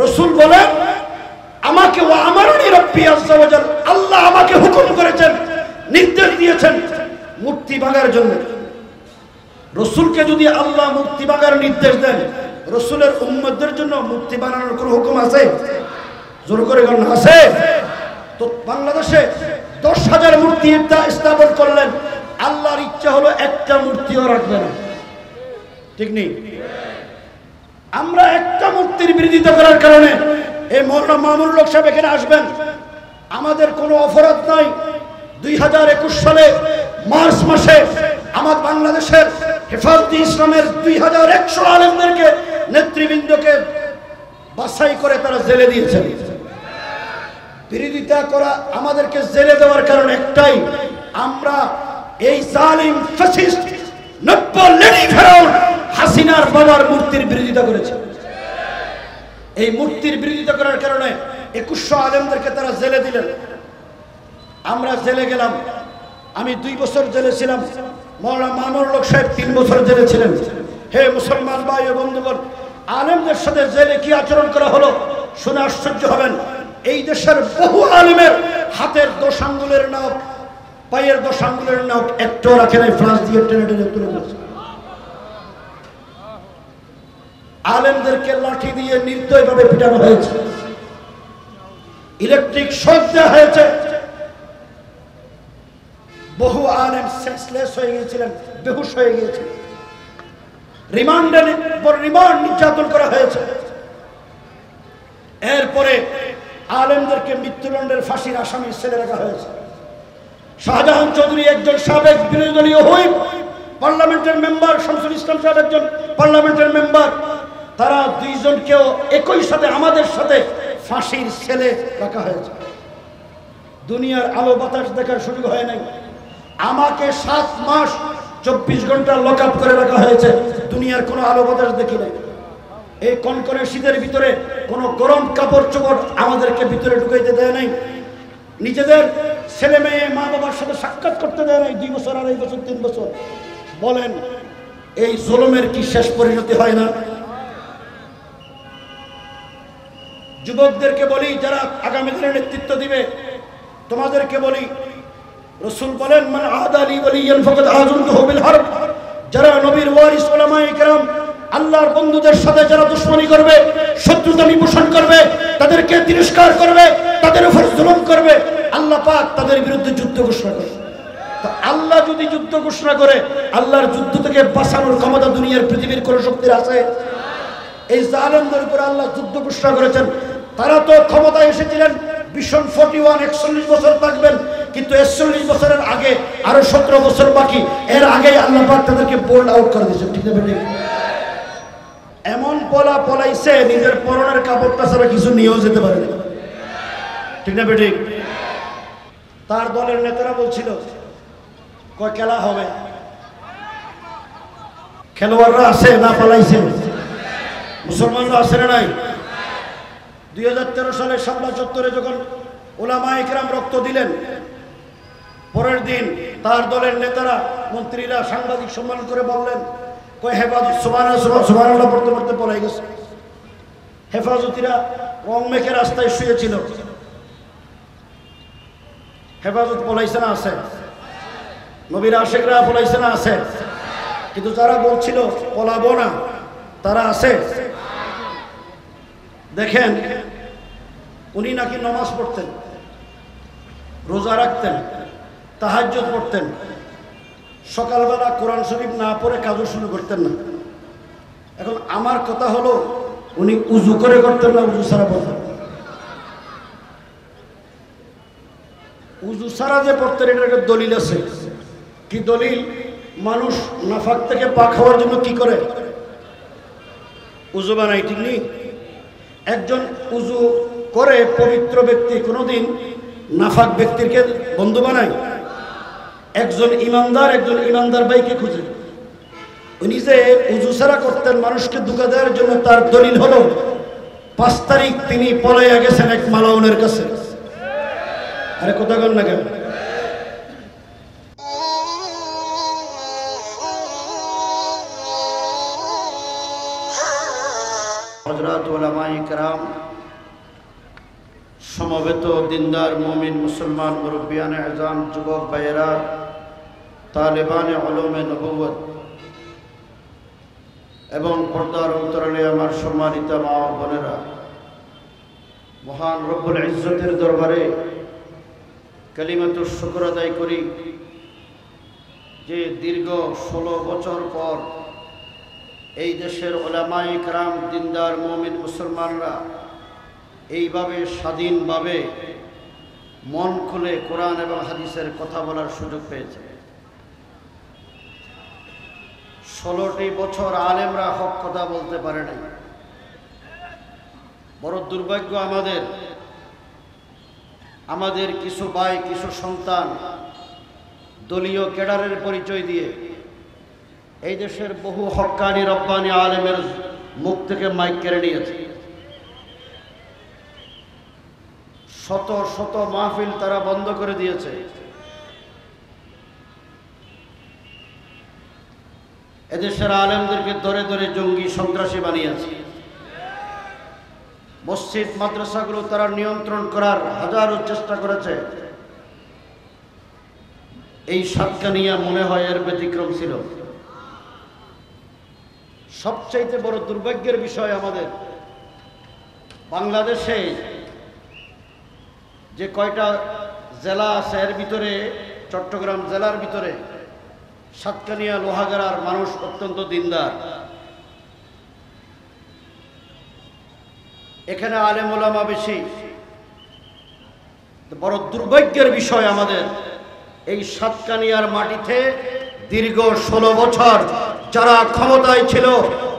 রাসূল বলেন আমাকে ওয়া আমারনি রাব্বি আযজা ওয়া জাল, আল্লাহ আমাকে হুকুম করেছেন, নির্দেশ দিয়েছেন মূর্তি ভাঙার জন্য। রাসূলকে যদি আল্লাহ মূর্তি ভাঙার নির্দেশ দেন, রাসূলের উম্মতদের জন্য মূর্তি বানানোর কোনো হুকুম আছে? জোর করে বলেন আছে? তো বাংলাদেশে 10,000 মূর্তি স্থাপন করলেন, আল্লাহর ইচ্ছা হলো একটা মূর্তিও রাখবে না, ঠিক নেই? আমরা একটা মূর্তির বিরোধিতা করার কারণে এই মওলানা মামুনুল হক সাহেব এখানে আসবেন, আমাদের কোনো অপরাধ নাই। 2021 সালে মার্চ মাসে আমার বাংলাদেশের হেফাজতে ইসলামের 2100 আলেমদেরকে, নেতৃবৃন্দকে বাছাই করে তারা জেলে দিয়েছেন। বিরোধিতা করা আমাদেরকে জেলে দেওয়ার কারণ একটাই, আমরা এই জালিম ফ্যাসিস্ট নব্য লেডি ফেরাউন হাসিনার বাবার মূর্তির বিরোধিতা করেছে। এই মূর্তির বিরোধিতা করার কারণে 2100 আলেমদেরকে তারা জেলে দিলেন। আমরা জেলে গেলাম, আমি 2 বছর জেলে ছিলাম, মওলানা মামুনুল হক সাহেব 3 বছর জেলে ছিলেন। হে মুসলমান ভাই ও বন্ধুগণ, আলেমদের সাথে জেলে কি আচরণ করা হলো শুনে আশ্চর্য হবেন। এই দেশের বহু আলেমের হাতের 10 আঙ্গুলের নখ, পায়ের 10 আঙ্গুলের নখ একটু রাখে নাই, ফ্রান্স দিয়ে টেনে টেনে তুলে দিয়েছে। আলেমদেরকে লাঠি দিয়ে নির্দয়ভাবে পিটানো হয়েছে, ইলেকট্রিক শক দেওয়া হয়েছে। বহু আলেম সেন্সলেস হয়ে গিয়েছিলেন, বেহুশ হয়ে গিয়েছিলেন। রিমান্ড নির্যাতন করা হয়েছে। এরপরে আলেমদেরকে মৃত্যুদণ্ডের ফাঁসির আসামি ছেড়ে রাখা হয়েছে। শাহজাহান চৌধুরী একজন সাবেক বিরোধী দলীয় হুইপ, পার্লামেন্টের মেম্বার, শামসুল ইসলাম সাহেব একজন পার্লামেন্টের মেম্বার, তারা 2 জনকেও একই সাথে আমাদের সাথে ফাঁসির ছেলে রাখা হয়েছে। দুনিয়ার আলো বাতাস দেখার সুযোগ হয় নাই। আমাকে 7 মাস 24 ঘন্টা লক আপ করে রাখা হয়েছে, দুনিয়ার কোনো আলো বাতাস দেখি নাই। এই কনকনে শীতের ভিতরে কোনো গরম কাপড় চোপড় আমাদেরকে ভিতরে ঢুকাইতে দেয় নাই, নিজেদের ছেলে মেয়ে মা বাবার সাথে সাক্ষাৎ করতে দেয় নাই 2 বছর, 2.5 বছর, 3 বছর। বলেন এই জুলুমের কি শেষ পরিণতি হয় না? যুবকদেরকে বলি, যারা আগামী দিনে নেতৃত্ব দিবে, তোমাদেরকে বলি, রাসূল বলেন মান আদালি ওয়ালিয়ান ফাকাদ আযনতুহু বিল হারব, যারা নবীর ওয়ারিস উলামায়ে কেরাম আল্লাহর বন্ধুদের সাথে যারা দুশমনি করবে, শত্রুতামি পোষণ করবে, তাদেরকে তিরস্কার করবে, তাদের উপর জুলুম করবে, আল্লাহ পাক তাদের বিরুদ্ধে যুদ্ধ ঘোষণা করে। তো আল্লাহ যদি যুদ্ধ ঘোষণা করে, আল্লাহর যুদ্ধ থেকে বাঁচানোর ক্ষমতা দুনিয়ার পৃথিবীর কোন শক্তির আছে? এই জালেমদের উপর আল্লাহ যুদ্ধ ঘোষণা করেছেন। তারা তো ক্ষমতায় এসেছিলেন ভীষণ 41 41 বছর থাকবেন, কিন্তু 41 বছরের আগে আরো 17 বছর বাকি, এর আগেই আল্লাহ পাক তাদেরকে বোল্ড আউট করে দিয়েছেন, ঠিক না বেটি? এমন পলাইছে নিজের পরনের কাপড়টা ছাড়া কিছু নিয়েও যেতে পারে না, ঠিক না বেটি? তার দলের নেতারা বলছিল কয় খেলা হবে, খেলোয়াড়রা আছে না পালাইছে? মুসলমানরা আছে না নাই? 2013 সালে শাপলা চত্বরে যখন উলামায়ে কেরাম রক্ত দিলেন, পরের দিন তার দলের নেতারা, মন্ত্রীরা সাংবাদিক সম্মেলন করে বললেন কয় হেফাজত সুবহানাল্লাহ পড়তে পড়তে পলাই গেছে। হেফাজতিরা রং মেখে রাস্তায় শুয়েছিল, হেফাজত পলাইছে না? আছে। নবীর আশিকরা পলাইছে না? আছে। কিন্তু যারা বলছিল পলাবো না, তারা আছে। দেখেন, উনি নাকি নামাজ পড়তেন, রোজা রাখতেন, তাহাজ্জুদ পড়তেন, সকালবেলা কোরআন শরীফ না পড়ে কাজও শুরু করতেন না। এখন আমার কথা হলো, উনি উজু করে করতেন না উজু ছাড়া পড়তেন? উজু ছাড়া যে পড়তেন এটার একটা দলিল আছে। কি দলিল? মানুষ নাফাক থেকে পাক হওয়ার জন্য কি করে? উজু বানাই, ঠিক নেই? একজন উজু করে পবিত্র ব্যক্তি কোনোদিন নাফাক ব্যক্তিকে বন্ধু বানায়? একজন ইমানদার ভাইকে খুঁজে। উনি যে উজু ছাড়া করতেন মানুষকে ধোঁকা দেওয়ার জন্য, তার দলিল হলো 5 তারিখ তিনি পলাইয়া গেছেন এক মালাউনের কাছে। আরে কথা বল না কেন? হযরত উলামায়ে কেরাম, সমবেত দিনদার মুমিন মুসলমান মুরব্বিয়ানে আজম, যুবক ভাইয়েরা, তালেবানে উলুমে নবুয়ত এবং পর্দার অন্তরালে আমার সম্মানিত মা ও বোনেরা, মহান রব্বুল ইজ্জতের দরবারে কালিমাতুশ শুকর আদায় করি যে দীর্ঘ 16 বছর পর এই দেশের উলামায়ে কেরাম, দিনদার মুমিন মুসলমানরা এইভাবে স্বাধীনভাবে মন খুলে কোরআন এবং হাদিসের কথা বলার সুযোগ পেয়েছে। 16টি বছর আলেমরা হক কথা বলতে পারে নাই। বড় দুর্ভাগ্য আমাদের কিছু ভাই, কিছু সন্তান দলীয় ক্যাডারের পরিচয় দিয়ে এই দেশের বহু হক্কানি রব্বানি আলেমের মুখ থেকে মাইক কেড়ে নিয়েছে। শত শত মাহফিল তারা বন্ধ করে দিয়েছে। এদেশের আলেমদেরকে ধরে ধরে জঙ্গি সন্ত্রাসী বানিয়েছে। মসজিদ মাদ্রাসাগুলো তারা নিয়ন্ত্রণ করার হাজারো চেষ্টা করেছে। এই সাতকানিয়া মনে হয় এর ব্যতিক্রম ছিল। সবচাইতে বড় দুর্ভাগ্যের বিষয় আমাদের বাংলাদেশে যে কয়টা জেলা আছে এর ভিতরে চট্টগ্রাম জেলার ভিতরে সাতকানিয়া লোহাগাড়ার মানুষ অত্যন্ত দিনদার। এখানে আলেম ওলামা বেশি। বড় দুর্ভাগ্যের বিষয় আমাদের এই সাতকানিয়ার মাটিতে দীর্ঘ 16 বছর যারা ক্ষমতায় ছিল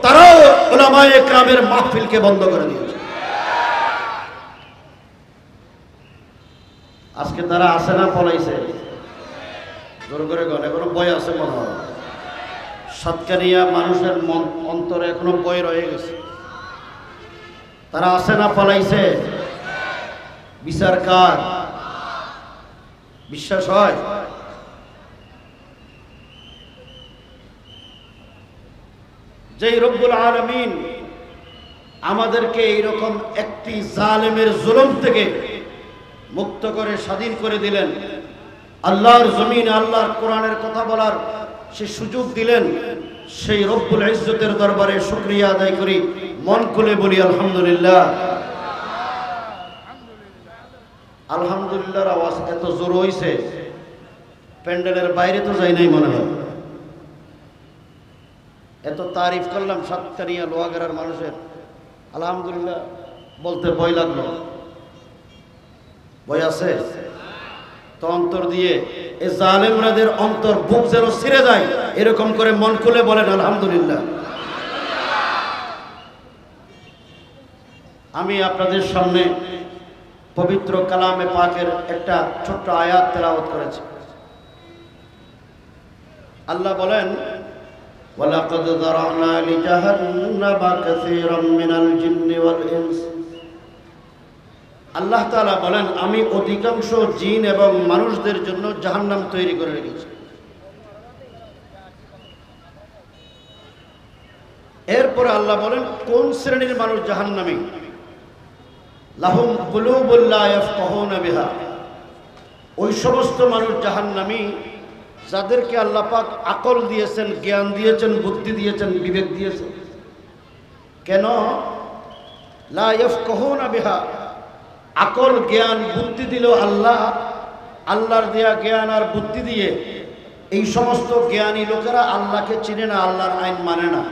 তারাও উলামায়ে কেরামের মাহফিলকে বন্ধ করে দিয়েছে। আজকে তারা আসে না পলাইছে? জোর করে গণ এখনো বই আছে মনে হয়। সাতকানিয়া মানুষের মন অন্তরে এখনো বই রয়ে গেছে। তারা আসে না পলাইছে? বিচার কার? বিশ্বাস হয়? যেই রব্বুল আলামিন আমাদেরকে এইরকম একটি জালেমের জুলুম থেকে মুক্ত করে স্বাধীন করে দিলেন, আল্লাহর জমিনে আল্লাহর কোরআনের কথা বলার সে সুযোগ দিলেন, সেই রব্বুল ইজ্জতের দরবারে শুকরিয়া আদায় করি, মন খুলে বলি আলহামদুলিল্লাহ। আলহামদুলিল্লাহর আওয়াজ এত জোর হইছে প্যান্ডেলের বাইরে তো যাই নাই মনে হয়। এত তারিফ করলাম সাতকানিয়া লোহাগাড়ার মানুষের, আলহামদুলিল্লাহ বলতে ভয় লাগলো। ভয় আছে তো অন্তর দিয়ে এই জালেমরাদের অন্তর বুক যেন ছিঁড়ে যায় এরকম করে মন খুলে বলেন আলহামদুলিল্লাহ। আমি আপনাদের সামনে পবিত্র কালামে পাকের একটা ছোট্ট আয়াত তেলাওয়াত করেছি। আল্লাহ বলেন, ওয়ালাকাদ যারানা লিজাহান্নামা কাসীরাম মিনাল জিন্নি ওয়াল ইনস। আল্লাহ তাআলা বলেন, আমি অধিকাংশ জিন এবং মানুষদের জন্য জাহান্নাম তৈরি করে রেখেছি। এরপরে আল্লাহ বলেন কোন শ্রেণীর মানুষ জাহান্নামী? লাহুম কুলুবুল লা ইয়াফকাহুনা বিহা। ওই সমস্ত মানুষ জাহান্নামী যাদেরকে আল্লাহ পাক আকল দিয়েছেন, জ্ঞান দিয়েছেন, বুদ্ধি দিয়েছেন, বিবেক দিয়েছেন। কেন? লা ইয়াফকাহুনা বিহা। আকল জ্ঞান বুদ্ধি দিল আল্লাহ, আল্লাহর দেয়া জ্ঞান আর বুদ্ধি দিয়ে এই সমস্ত জ্ঞানী লোকেরা আল্লাহকে চিনে না, আল্লাহর আইন মানে না,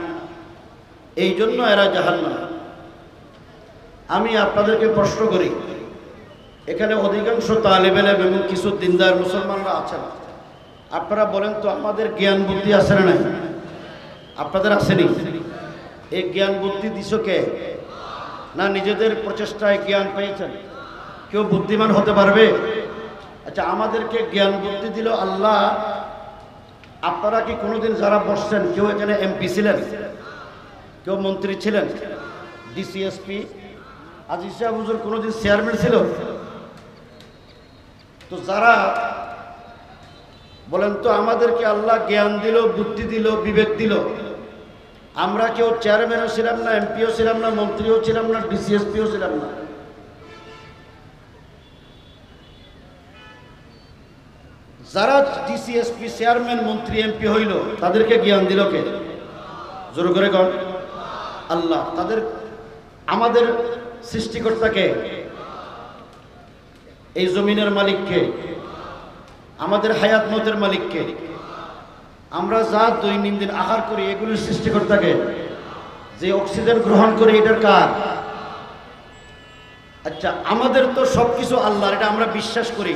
এই জন্য এরা জাহান্নামী। আমি আপনাদেরকে প্রশ্ন করি, এখানে অধিকাংশ তালেবে ইলম এবং কিছু দিনদার মুসলমানরা আছেন, আপনারা বলেন তো আমাদের জ্ঞান বুদ্ধি আছে না নাই? আপনাদের আসেনি? এই জ্ঞান বুদ্ধি দিছ কে? না নিজেদের প্রচেষ্টায় জ্ঞান পেয়েছেন? কেউ বুদ্ধিমান হতে পারবে? আচ্ছা, আমাদেরকে জ্ঞান বুদ্ধি দিল আল্লাহ। আপনারা কি কোনোদিন যারা বসছেন কেউ এখানে এমপি ছিলেন? কেউ মন্ত্রী ছিলেন? ডিসিএসপি আজিজ শাহ হুজুর কোনোদিন চেয়ারম্যান ছিল? তো যারা বলেন তো আমাদেরকে আল্লাহ জ্ঞান দিল, বুদ্ধি দিল, বিবেক দিল, আমরা কেউ চেয়ারম্যানও ছিলাম না, এমপিও ছিলাম না, মন্ত্রীও ছিলাম না, ডিসিএসপিও ছিলাম না। যারা ডিসিএসপি, চেয়ারম্যান, মন্ত্রী, এমপি হইল, তাদেরকে জ্ঞান দিল কে? জোর করে কর। আল্লাহ। তাদের আমাদের সৃষ্টিকর্তাকে, এই জমিনের মালিককে, আমাদের হায়াত মতের মালিককে, আমরা যা দৈনন্দিন আহার করি এগুলির সৃষ্টিকর্তাকে, যে অক্সিজেন গ্রহণ করে এটার কার? আচ্ছা, আমাদের তো সবকিছু আল্লাহর, এটা আমরা বিশ্বাস করি।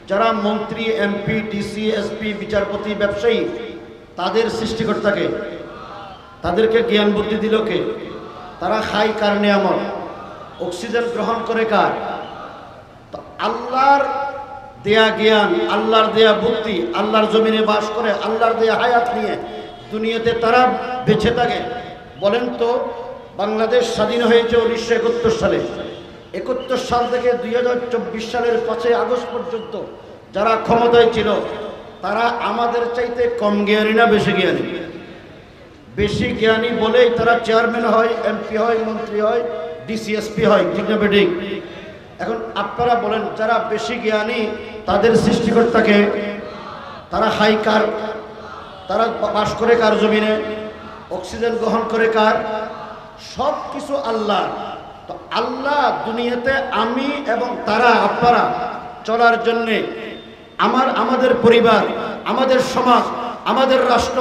যারা মন্ত্রী, এমপি, ডিসি, এসপি, বিচারপতি, ব্যবসায়ী, তাদের সৃষ্টিকর্তাকে, তাদেরকে জ্ঞান বুদ্ধি দিল কে? তারা খায় কার নিয়ামত? অক্সিজেন গ্রহণ করে কার? তো আল্লাহর দেয়া জ্ঞান, আল্লাহর দেয়া বুদ্ধি, আল্লাহর জমিনে বাস করে, আল্লাহর দেয়া হায়াত নিয়ে দুনিয়াতে তারা বেঁচে থাকে। বলেন তো, বাংলাদেশ স্বাধীন হয়েছে 1971 সালে। 71 সাল থেকে 2024 সালের 5 আগস্ট পর্যন্ত যারা ক্ষমতায় ছিল, তারা আমাদের চাইতে কম জ্ঞানী না বেশি জ্ঞানী? বেশি জ্ঞানী বলেই তারা চেয়ারম্যান হয়, এমপি হয়, মন্ত্রী হয়, ডিসিএসপি হয়, ঠিক না বেঠিক? এখন আপনারা বলেন, যারা বেশি জ্ঞানী তাদের সৃষ্টিকর্তাকে, তারা হাই কার? তারা বাস করে কার জমিনে? অক্সিজেন গ্রহণ করে কার? সব কিছু আল্লাহ। তো আল্লাহ দুনিয়াতে আমি এবং তারা, আপনারা চলার জন্যে, আমাদের পরিবার, আমাদের সমাজ, আমাদের রাষ্ট্র,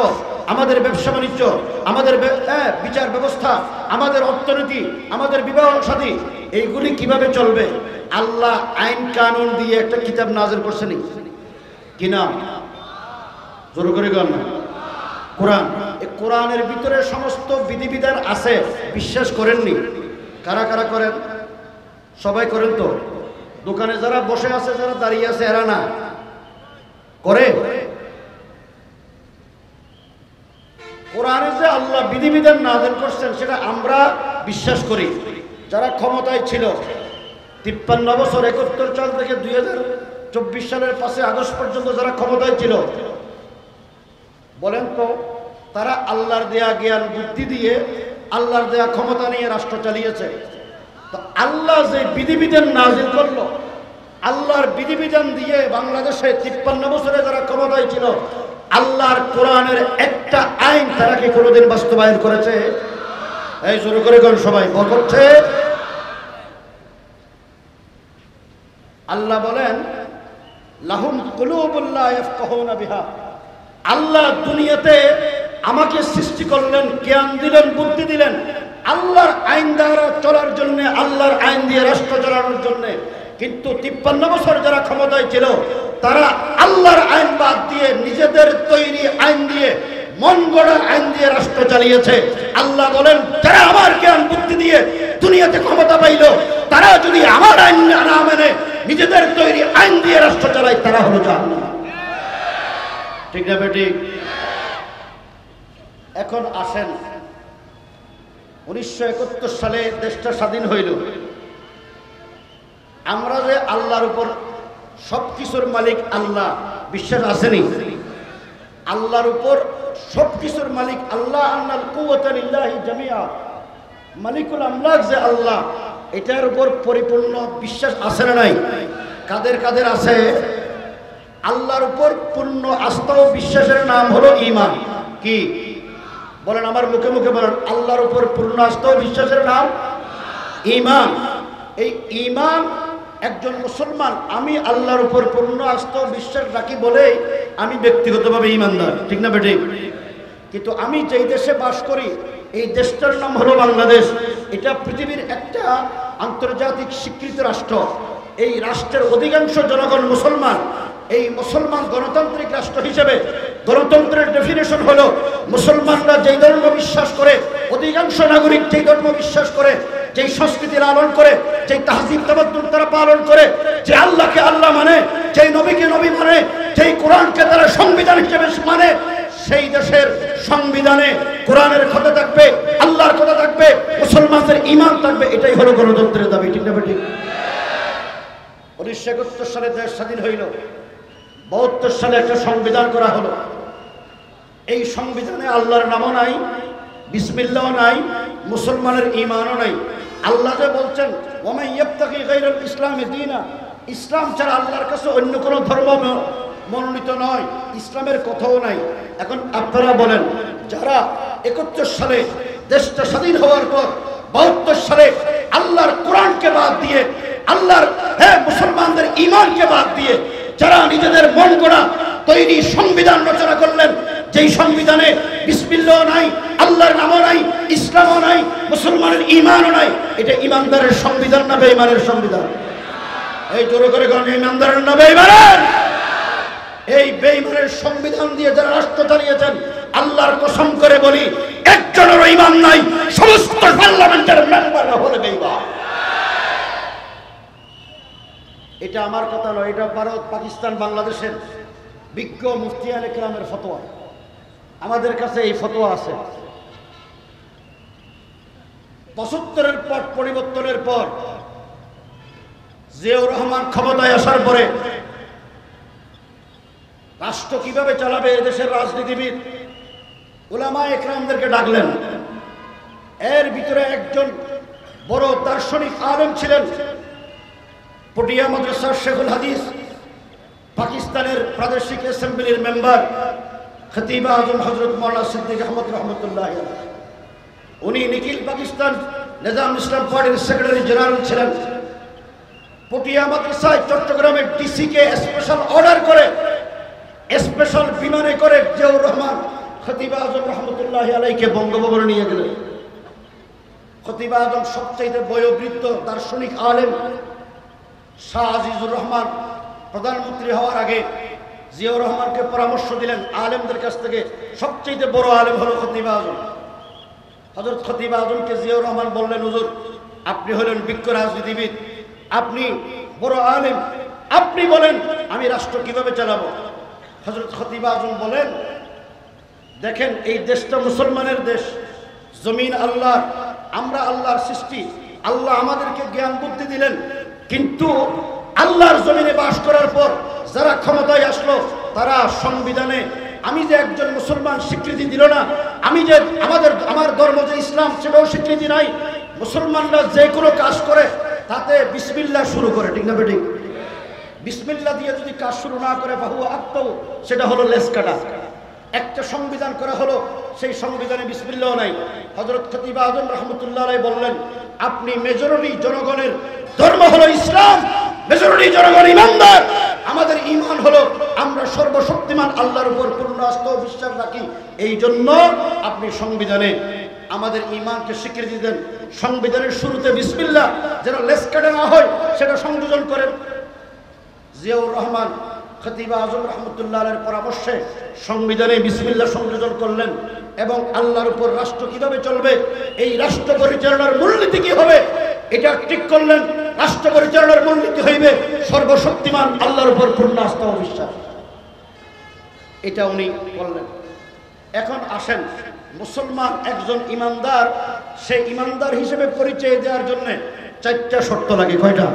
আমাদের ব্যবসা বাণিজ্য, আমাদের বিচার ব্যবস্থা, আমাদের অর্থনীতি, আমাদের বিবাহ শাদী, এইগুলি কিভাবে চলবে? আল্লাহ আইন কানুন দিয়ে একটা কিতাব নাযিল করছেন। কি নাম? জোর করে গান না, কোরআন। এই কোরআনের ভিতরে সমস্ত বিধিবিধান আছে, বিশ্বাস করেননি? কারা কারা করেন? সবাই করেন তো? দোকানে যারা বসে আছে, যারা দাঁড়িয়ে আছে, এরা না করে? কোরআনে যে আল্লাহ বিধিবিধান নাযিল করছেন সেটা আমরা বিশ্বাস করি। যারা ক্ষমতায় ছিল 53 বছর, 71 সাল থেকে 2024 সালের 5 আগস্ট পর্যন্ত যারা ক্ষমতায় ছিল, বলেন তো, তারা আল্লাহর দেয়া জ্ঞান বুদ্ধি দিয়ে, আল্লাহর দেয়া ক্ষমতা নিয়ে রাষ্ট্র চালিয়েছে। তো আল্লাহ যে বিধিবিধান নাযিল করলো, আল্লাহর বিধিবিধান দিয়ে বাংলাদেশে 53 বছরে যারা ক্ষমতায় ছিল, আল্লাহর কোরআনের একটা আইন তারা কি কোনোদিন বাস্তবায়ন করেছে? এই শুরু করে কোন সবাই করছে? আল্লাহ বলেন, লাহুম কুলুবুন লা ইয়াফকাহুনা বিহা। আল্লাহ দুনিয়াতে আমাকে সৃষ্টি করলেন, জ্ঞান দিলেন, বুদ্ধি দিলেন আল্লাহর আইন দ্বারা চলার জন্য, আল্লাহর আইন দিয়ে রাষ্ট্র চালানোর জন্য। কিন্তু 53 বছর যারা ক্ষমতায় ছিল, তারা আল্লাহর আইন বাদ দিয়ে নিজেদের তৈরি আইন দিয়ে, মন গড়া আইন দিয়ে রাষ্ট্র চালিয়েছে। আল্লাহ বলেন, যারা আমার জ্ঞান বুদ্ধি দিয়ে দুনিয়াতে ক্ষমতা পাইল, তারা যদি আমার আইন না মেনে নিজেদের তৈরি আইন দিয়ে রাষ্ট্র চালায়, তারা হলো জাহান্নাম। ঠিক না বেটি? এখন আসেন, 1971 সালে দেশটা স্বাধীন হইল। আমরা যে আল্লাহর উপর সবকিছুর মালিক আল্লাহ, বিশ্বাস আসেনি? আল্লাহর উপর সবকিছুর মালিক আল্লাহ, আন্নাল কুওয়াতা লিল্লাহি জামিআ, মালিকুল আমলাক যে আল্লাহ, এটার উপর পরিপূর্ণ বিশ্বাস আছে না নাই? কাদের কাদের আছে? আল্লাহর উপর পূর্ণ আস্থা ও বিশ্বাসের নাম হলো ঈমান। কি বলেন? আমার মুখে মুখে বলেন, আল্লাহর উপর পূর্ণ আস্থা ও বিশ্বাসের নাম ঈমান। এই ঈমান একজন মুসলমান, আমি আল্লাহর উপর পূর্ণ আস্থা ও বিশ্বাস রাখি বলেই আমি ব্যক্তিগতভাবে ঈমানদার, ঠিক না বেঠিক? কিন্তু আমি যেই দেশে বাস করি, এই দেশটার নাম হলো বাংলাদেশ। এটা পৃথিবীর একটা আন্তর্জাতিক স্বীকৃত রাষ্ট্র। এই রাষ্ট্রের অধিকাংশ জনগণ মুসলমান। এই মুসলমান গণতান্ত্রিক রাষ্ট্র হিসেবে গণতন্ত্রের ডেফিনেশন হলো, মুসলমানরা যেই ধর্ম বিশ্বাস করে, অধিকাংশ নাগরিক যেই ধর্ম বিশ্বাস করে, যেই সংস্কৃতি লালন করে, যেই তাহজিব তামাদ্দুন তারা পালন করে, যে আল্লাহকে আল্লাহ মানে, যেই নবীকে নবী মানে, যেই কোরআনকে তারা সংবিধান হিসেবে মানে, সেই দেশের সংবিধানে কোরআনের কথা থাকবে, আল্লাহর কথা থাকবে, মুসলমানদের ঈমান থাকবে। এটাই হলো গণতন্ত্রের দাবি, ঠিক না বেঠিক? 1971 সালে দেশ স্বাধীন হইল। 72 সালে একটা সংবিধান করা হলো। এই সংবিধানে আল্লাহর নামও নাই, বিসমিল্লাহ নাই, মুসলমানের ঈমানও নাই। আল্লাহ যে বলছেন ওয়ামান ইয়াবতাগি গায়রাল ইসলামি দীনা, ইসলাম ছাড়া আল্লাহর কাছে অন্য কোনো ধর্ম মনোনীত নয়, ইসলামের কথাও নাই। এখন আপনারা বলেন, যারা 71 সালে দেশটা স্বাধীন হওয়ার পর 72 সালে আল্লাহর কোরআনকে বাদ দিয়ে, আল্লাহর মুসলমানদের ঈমানকে বাদ দিয়ে যারা নিজেদের মন গড়া তৈরি সংবিধান রচনা করলেন, যেই সংবিধানে বিসমিল্লাহ নাই, আল্লাহর নামও নাই, ইসলামও নাই, মুসলমানের ঈমানও নাই, এটা ঈমানদারের সংবিধান না বেঈমানের সংবিধান? এই জোরে করে কোন ঈমানদারের না বেঈমানের? এই বেঈমানের সংবিধান দিয়ে যারা রাষ্ট্র চালিয়েছেন, আল্লাহর কসম করে বলি একজনেরও ঈমান নাই, সমস্ত পার্লামেন্টের মেম্বাররা হলো বেঈমান। এটা আমার কথা নয়, এটা ভারত, পাকিস্তান, বাংলাদেশের বিজ্ঞ মুফতিয়ানে কেরামের ফতোয়া। আমাদের কাছে এই ফতোয়া আছে। ৭৫-এর পট পরিবর্তনের পর জিয়াউর রহমান ক্ষমতায় আসার পরে রাষ্ট্র কিভাবে চালাবে এদেশের রাজনীতিবিদ উলামায়ে কেরামদেরকে ডাকলেন। এর ভিতরে একজন বড় দার্শনিক আলেম ছিলেন, পটিয়া মাদ্রাসার শেখুল হাদিস, পাকিস্তানের প্রাদেশিক অ্যাসেম্বলির মেম্বার খতিব আজম হযরত মাওলানা সিদ্দিক আহমদ রহমতুল্লাহ। উনি নিখিল পাকিস্তান নিজাম ইসলাম পার্টির সেক্রেটারি জেনারেল ছিলেন। পটিয়া মাদ্রাসায় চট্টগ্রামের ডিসিকে স্পেশাল অর্ডার করে স্পেশাল বিমানে করে জিয়াউর রহমান খতিব আজম রহমতুল্লাহ আলাইকে বঙ্গভবনে নিয়ে গেলেন। খতিব আজম সবচেয়ে বয়োবৃদ্ধ দার্শনিক আলেম। শাহ আজিজুর রহমান প্রধানমন্ত্রী হওয়ার আগে জিয়াউর রহমানকে পরামর্শ দিলেন, আলেমদের কাছ থেকে সবচেয়ে বড় আলেম হলো খতিব আজম। হযরত খতিব আজমকে জিয়াউর রহমান বললেন, হুজুর আপনি হলেন বিজ্ঞ রাজনীতিবিদ, আপনি বড় আলেম, আপনি বলেন আমি রাষ্ট্র কিভাবে চালাবো। হযরত খতিব আজম বলেন, দেখেন এই দেশটা মুসলমানের দেশ, জমিন আল্লাহর, আমরা আল্লাহর সৃষ্টি, আল্লাহ আমাদেরকে জ্ঞান বুদ্ধি দিলেন, কিন্তু আল্লাহর জমিনে বাস করার পর যারা ক্ষমতায় আসলো তারা সংবিধানে আমি যে একজন মুসলমান স্বীকৃতি দিল না, আমি যে আমার ধর্ম যে ইসলাম সেটাও স্বীকৃতি নাই। মুসলমানরা যে কোনো কাজ করে তাতে বিসমিল্লাহ শুরু করে, ঠিক না বেঠিক? বিসমিল্লাহ দিয়ে যদি কাজ শুরু না করে বাহু আত্মাও, সেটা হলো লেস কাটা। একটা সংবিধান করা হলো, সেই সংবিধানে বিসমিল্লাহ নাই। হযরত খতিব আজম রহমতুল্লাহ আলাইহি বললেন, আপনি মেজরিটি জনগণের ধর্ম হলো ইসলাম, মেজরিটি জনগণ ইমানদার, আমাদের ঈমান হলো আমরা সর্বশক্তিমান আল্লাহর উপর পূর্ণ আস্থা ও বিশ্বাস রাখি, এই জন্য আপনি সংবিধানে আমাদের ঈমানকে স্বীকৃতি দেন। সংবিধানের শুরুতে বিসমিল্লাহ যেন লেস কাটা না হয় সেটা সংযোজন করেন। জিয়াউর রহমান খতিব আজম রহমতুল্লাহ আলাইহির পরামর্শে সংবিধানে বিসমিল্লাহ সংযোজন করলেন এবং আল্লাহর উপর রাষ্ট্র কিভাবে চলবে, এই রাষ্ট্র পরিচালনার মূলনীতি কি হবে এটা ঠিক করলেন। রাষ্ট্র পরিচালনার মূলনীতি হইবে সর্বশক্তিমান আল্লাহর উপর পূর্ণ আস্থা ও বিশ্বাস, এটা উনি বললেন। এখন আসেন, মুসলমান একজন ইমানদার, সে ইমানদার হিসেবে পরিচয় দেওয়ার জন্য 4টা শর্ত লাগে। কয়টা?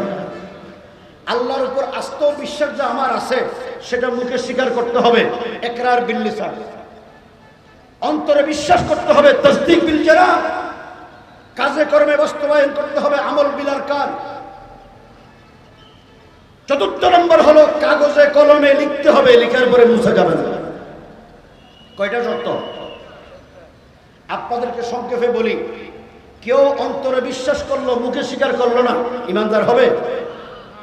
আল্লাহর উপর আস্থা ও বিশ্বাস যে আমার আছে সেটা মুখে স্বীকার করতে হবে, ইকরার বিল লিসান, অন্তরে বিশ্বাস করতে হবে, তাসদীক বিল জানান, কাজে কর্মে বাস্তবায়ন করতে হবে, আমল বিল আরকান। 4 নম্বর হলো কাগজে কলমে লিখতে হবে, লেখার পরে মুছা যাবে না। কয়টা শর্ত? আপনাদেরকে সংক্ষেপে বলি, কেউ অন্তরে বিশ্বাস করলো মুখে স্বীকার করলো না, ইমানদার হবে?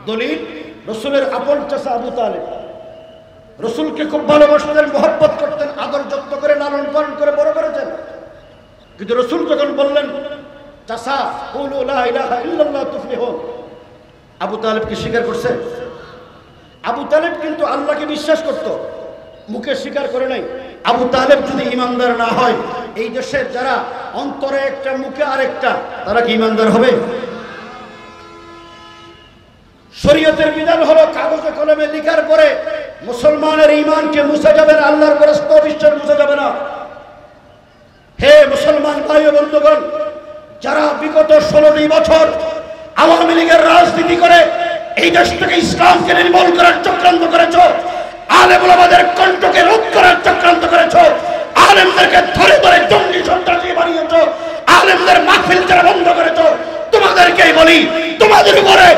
দলিল, রসুলের আপন চাচা আবু তালেব রসুলকে খুব ভালোবাসতেন, মহব্বত করতেন, আদর যত্ন করে লালন পালন করে বড় করেছেন। কিন্তু রসুল যখন বললেন চাচা কুলু লা ইলাহা ইল্লাল্লাহ তুফলিহুন, আবু তালেব কি স্বীকার করছে? আবু তালেব কিন্তু আল্লাহকে বিশ্বাস করত, মুখে স্বীকার করে নাই। আবু তালেব যদি ইমানদার না হয়, এই দেশের যারা অন্তরে একটা মুখে আরেকটা, তারা কি ইমানদার হবে? শরীয়তের বিধান হলো কাগজে কলমে লেখার পরে মুসলমানের ঈমানকে মুছা যাবে না, আল্লাহর উপর আস্থা ও বিশ্বাস মুছা যাবে না। হে মুসলমান ভাই ও বন্ধুগণ, যারা বিগত 16টি বছর আওয়ামী লীগের রাজনীতি করে এই দেশ থেকে ইসলামকে নির্মূল করার চক্রান্ত করেছো, আলেম ওলামাদের কণ্ঠকে রোধ করার চক্রান্ত করেছো, আলেমদেরকে ধরে ধরে জঙ্গি সন্ত্রাসী বানিয়েছো, আলেমদের মাহফিল যারা বন্ধ করেছো, তোমাদেরকেই বলি তোমাদের উপরে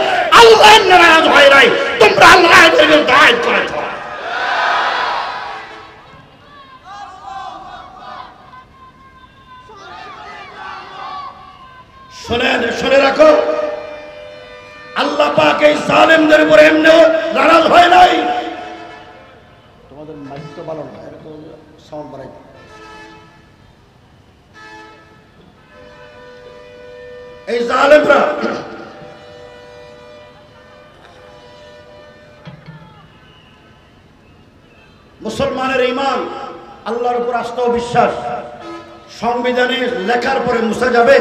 আল্লাহ নারাজ হয় নাই, তোমরা আল্লাহর বিরুদ্ধে আইন করেছো। শুনে রাখো, আল্লাহ পাক এই জালেমদের উপরে এমনিও নারাজ হয় নাই। তোমাদের মাইক তো ভালো না, এরকম সাউন্ড বাড়াই। এই জালেমরা মুসলমানের ঈমান, আল্লাহর উপর আস্থা ও বিশ্বাস সংবিধানে লেখার পরে মুছে যাবে?